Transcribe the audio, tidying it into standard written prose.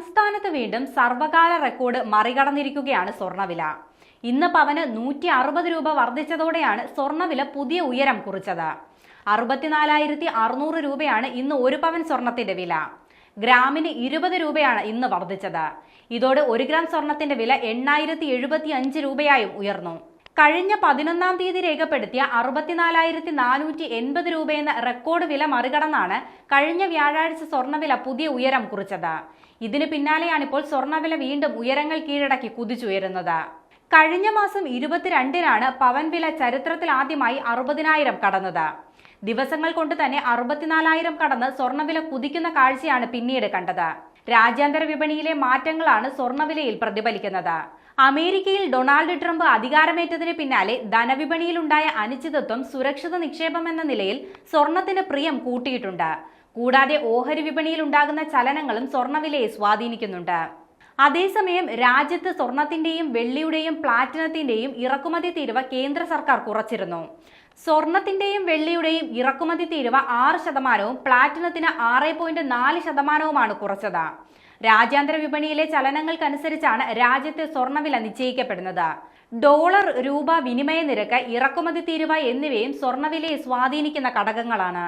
സംസ്ഥാനത്ത് വീണ്ടും സർവകാല റെക്കോർഡ് മറികടന്നിരിക്കുകയാണ് സ്വർണ്ണവില. ഇന്ന് പവന് 160 രൂപ വർദ്ധിച്ചതോടെയാണ് സ്വർണ്ണവില പുതിയ ഉയരം കുറിച്ചത്. 64,600 രൂപയാണ് ഇന്ന് ഒരു പവൻ സ്വർണത്തിന്റെ വില. ഗ്രാമിന് 20 രൂപയാണ് ഇന്ന് വർദ്ധിച്ചത്. ഇതോടെ 1 ഗ്രാം സ്വർണത്തിന്റെ വില 8,075 രൂപയായും ഉയർന്നു. കഴിഞ്ഞ 11-ാം തീയതി രേഖപ്പെടുത്തിയ 64,480 രൂപയെന്ന റെക്കോർഡ് വില മറികടന്നാണ് കഴിഞ്ഞ വ്യാഴാഴ്ച സ്വർണ്ണവില പുതിയ ഉയരം കുറിച്ചത്. ഇതിന് പിന്നാലെയാണിപ്പോൾ സ്വർണ്ണവില വീണ്ടും ഉയരങ്ങൾ കീഴടക്കി കുതിച്ചുയരുന്നത്. കഴിഞ്ഞ മാസം 22-നാണ് പവൻ വില ചരിത്രത്തിൽ ആദ്യമായി 60,000 കടന്നത്. ദിവസങ്ങൾ കൊണ്ട് തന്നെ 64,000 കടന്ന് സ്വർണ്ണവില കുതിക്കുന്ന കാഴ്ചയാണ് പിന്നീട് കണ്ടത്. രാജ്യാന്തര വിപണിയിലെ മാറ്റങ്ങളാണ് സ്വർണ്ണവിലയിൽ പ്രതിഫലിക്കുന്നത്. അമേരിക്കയിൽ ഡൊണാൾഡ് ട്രംപ് അധികാരമേറ്റതിന് പിന്നാലെ ധനവിപണിയിലുണ്ടായ അനിശ്ചിതത്വം സുരക്ഷിത നിക്ഷേപം എന്ന നിലയിൽ സ്വർണത്തിന് പ്രിയം കൂട്ടിയിട്ടുണ്ട്. കൂടാതെ ഓഹരി വിപണിയിൽ ഉണ്ടാകുന്ന ചലനങ്ങളും സ്വർണ്ണവിലയെ സ്വാധീനിക്കുന്നുണ്ട്. അതേസമയം രാജ്യത്ത് സ്വർണത്തിന്റെയും വെള്ളിയുടെയും പ്ലാറ്റിനത്തിന്റെയും ഇറക്കുമതി തീരുവ കേന്ദ്ര സർക്കാർ കുറച്ചിരുന്നു. സ്വർണത്തിന്റെയും വെള്ളിയുടെയും ഇറക്കുമതി തീരുവ 6%, പ്ലാറ്റിനത്തിന് 6.4%മാണ് കുറച്ചത്. രാജ്യാന്തര വിപണിയിലെ ചലനങ്ങൾക്കനുസരിച്ചാണ് രാജ്യത്തെ സ്വർണ്ണവില നിശ്ചയിക്കപ്പെടുന്നത്. ഡോളർ, രൂപ വിനിമയ നിരക്ക്, ഇറക്കുമതി തീരുവ എന്നിവയും സ്വർണ്ണവിലയെ സ്വാധീനിക്കുന്ന ഘടകങ്ങളാണ്.